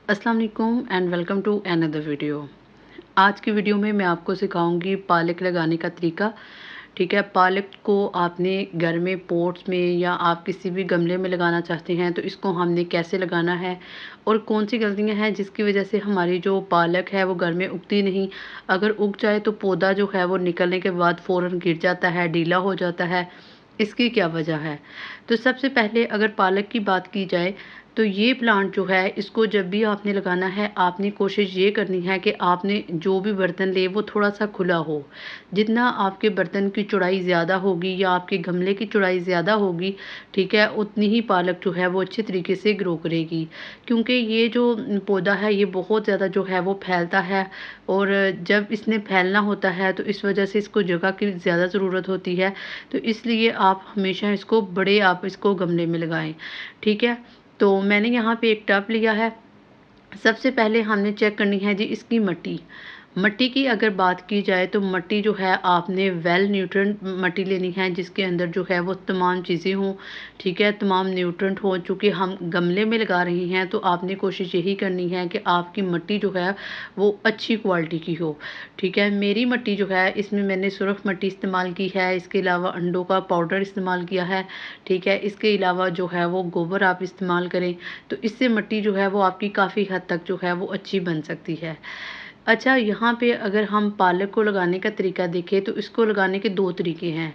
अस्सलाम वालेकुम and welcome to another video. आज की वीडियो में मैं आपको सिखाऊंगी पालक लगाने का तरीका। ठीक है, पालक को आपने घर में पोट्स में या आप किसी भी गमले में लगाना चाहते हैं तो इसको हमने कैसे लगाना है और कौन सी गलतियां हैं जिसकी वजह से हमारी जो पालक है वो घर में उगती नहीं। अगर उग जाए तो पौधा जो है वो निकलने के बाद फ़ौरन गिर जाता है, ढीला हो जाता है। इसकी क्या वजह है? तो सबसे पहले अगर पालक की बात की जाए तो ये प्लांट जो है इसको जब भी आपने लगाना है आपने कोशिश ये करनी है कि आपने जो भी बर्तन ले वो थोड़ा-सा खुला हो। जितना आपके बर्तन की चौड़ाई ज़्यादा होगी या आपके गमले की चौड़ाई ज़्यादा होगी, ठीक है, उतनी ही पालक जो है वो अच्छे तरीके से ग्रो करेगी। क्योंकि ये जो पौधा है ये बहुत ज़्यादा जो है वो फैलता है और जब इसने फैलना होता है तो इस वजह से इसको जगह की ज़्यादा ज़रूरत होती है। तो इसलिए आप हमेशा इसको बड़े आप इसको गमले में लगाएँ, ठीक है? तो मैंने यहाँ पे एक टब लिया है। सबसे पहले हमने चेक करनी है जी इसकी मिट्टी। मिट्टी की अगर बात की जाए तो मिट्टी जो है आपने वेल न्यूट्रेंट मिट्टी लेनी है जिसके अंदर जो है वो तमाम चीज़ें हों, ठीक है, तमाम न्यूट्रेंट हों। चूँकि हम गमले में लगा रहे हैं तो आपने कोशिश यही करनी है कि आपकी मिट्टी जो है वो अच्छी क्वालिटी की हो, ठीक है। मेरी मिट्टी जो है इसमें मैंने सुरख मिट्टी इस्तेमाल की है, इसके अलावा अंडों का पाउडर इस्तेमाल किया है, ठीक है। इसके अलावा जो है वो गोबर आप इस्तेमाल करें तो इससे मिट्टी जो है वो आपकी काफ़ी हद तक जो है वो अच्छी बन सकती है। अच्छा, यहाँ पे अगर हम पालक को लगाने का तरीका देखें तो इसको लगाने के 2 तरीके हैं।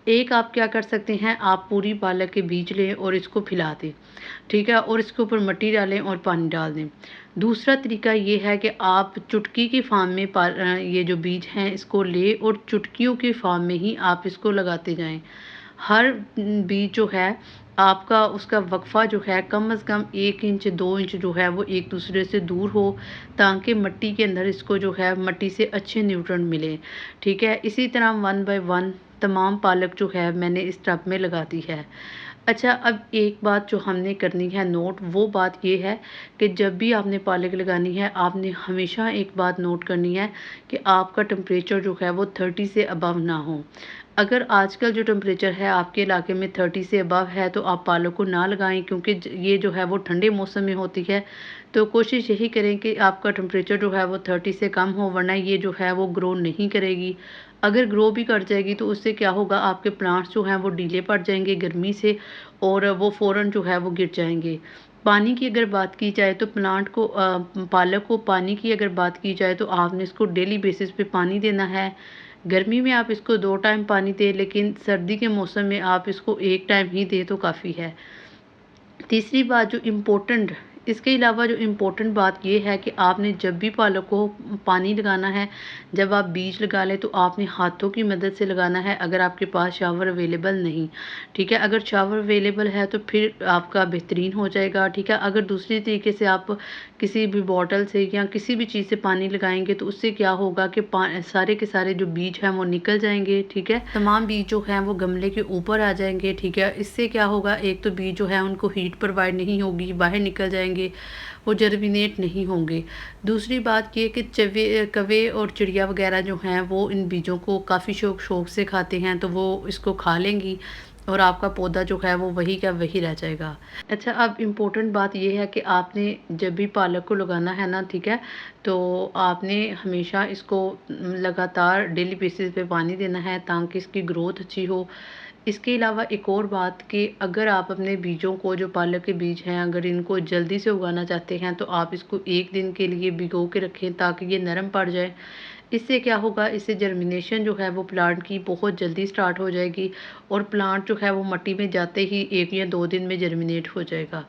एक आप क्या कर सकते हैं, आप पूरी पालक के बीज लें और इसको फैला दें, ठीक है? और इसके ऊपर मिट्टी डालें और पानी डाल दें। दूसरा तरीका ये है कि आप चुटकी की फॉर्म में ये जो बीज हैं इसको लें और चुटकियों की फॉर्म में ही आप इसको लगाते जाएँ। हर बीज जो है आपका उसका वक़्फ़ा जो है कम से कम 1 इंच 2 इंच जो है वो एक दूसरे से दूर हो, ताकि मिट्टी के अंदर इसको जो है मिट्टी से अच्छे न्यूट्रिएंट मिलें, ठीक है। इसी तरह 1 बाय 1 तमाम पालक जो है मैंने इस टब में लगा दी है। अच्छा, अब एक बात जो हमने करनी है नोट, वो बात ये है कि जब भी आपने पालक लगानी है आपने हमेशा एक बात नोट करनी है कि आपका टेम्परेचर जो है वो 30 से अबव ना हो। अगर आजकल जो टेम्परेचर है आपके इलाके में 30 से अबव है तो आप पालक को ना लगाएं, क्योंकि ये जो है वो ठंडे मौसम में होती है। तो कोशिश यही करें कि आपका टेम्परेचर जो है वो 30 से कम हो, वरना ये जो है वो ग्रो नहीं करेगी। अगर ग्रो भी कर जाएगी तो उससे क्या होगा, आपके प्लांट्स जो हैं वो ढीले पड़ जाएंगे गर्मी से और वो फ़ौरन जो है वो गिर जाएंगे। पानी की अगर बात की जाए तो पालक को पानी की अगर बात की जाए तो आपने इसको डेली बेसिस पे पानी देना है। गर्मी में आप इसको 2 टाइम पानी दें, लेकिन सर्दी के मौसम में आप इसको 1 टाइम ही दें तो काफ़ी है। तीसरी बात जो इम्पोर्टेंट, इसके अलावा जो इम्पोर्टेंट बात ये है कि आपने जब भी पालक को पानी लगाना है, जब आप बीज लगा लें तो आपने हाथों की मदद से लगाना है अगर आपके पास शावर अवेलेबल नहीं, ठीक है। अगर शावर अवेलेबल है तो फिर आपका बेहतरीन हो जाएगा, ठीक है। अगर दूसरी तरीके से आप किसी भी बॉटल से या किसी भी चीज़ से पानी लगाएंगे तो उससे क्या होगा कि सारे के सारे जो बीज हैं वो निकल जाएंगे, ठीक है। तमाम बीज जो हैं वो गमले के ऊपर आ जाएंगे, ठीक है। इससे क्या होगा, एक तो बीज जो है उनको हीट प्रोवाइड नहीं होगी, बाहर निकल जाएंगे, वो जर्मिनेट नहीं होंगे। दूसरी बात ये कि कौवे और चिड़िया वगैरह जो हैं वो इन बीजों को काफ़ी शौक शौक से खाते हैं, तो वो इसको खा लेंगी और आपका पौधा जो है वो वही का वही रह जाएगा। अच्छा, अब इम्पोर्टेंट बात ये है कि आपने जब भी पालक को लगाना है ना, ठीक है, तो आपने हमेशा इसको लगातार डेली बेसिस पे पानी देना है ताकि इसकी ग्रोथ अच्छी हो। इसके अलावा एक और बात कि अगर आप अपने बीजों को, जो पालक के बीज हैं, अगर इनको जल्दी से उगाना चाहते हैं तो आप इसको 1 दिन के लिए भिगो के रखें ताकि ये नरम पड़ जाए। इससे क्या होगा, इससे जर्मिनेशन जो है वो प्लांट की बहुत जल्दी स्टार्ट हो जाएगी और प्लांट जो है वो मिट्टी में जाते ही 1 या 2 दिन में जर्मिनेट हो जाएगा,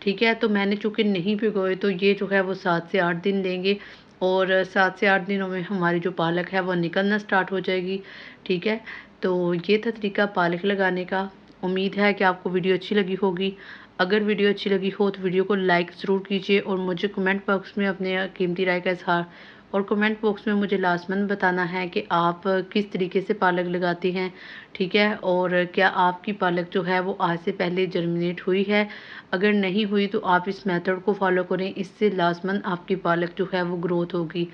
ठीक है। तो मैंने चूँकि नहीं भिगोए तो ये जो है वो 7 से 8 दिन लेंगे और 7 से 8 दिनों में हमारी जो पालक है वो निकलना स्टार्ट हो जाएगी, ठीक है। तो ये था तरीका पालक लगाने का। उम्मीद है कि आपको वीडियो अच्छी लगी होगी। अगर वीडियो अच्छी लगी हो तो वीडियो को लाइक ज़रूर कीजिए और मुझे कमेंट बॉक्स में अपने कीमती राय का इज़हार और कमेंट बॉक्स में मुझे लाजमन बताना है कि आप किस तरीके से पालक लगाती हैं, ठीक है। और क्या आपकी पालक जो है वो आज से पहले जर्मिनेट हुई है? अगर नहीं हुई तो आप इस मेथड को फॉलो करें, इससे लाजमन आपकी पालक जो है वो ग्रोथ होगी,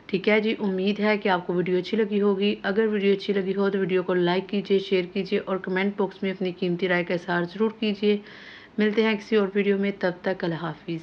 ठीक है जी। उम्मीद है कि आपको वीडियो अच्छी लगी होगी। अगर वीडियो अच्छी लगी हो तो वीडियो को लाइक कीजिए, शेयर कीजिए और कमेंट बॉक्स में अपनी कीमती राय का इज़हार ज़रूर कीजिए। मिलते हैं किसी और वीडियो में, तब तक अल्लाह हाफ़िज़।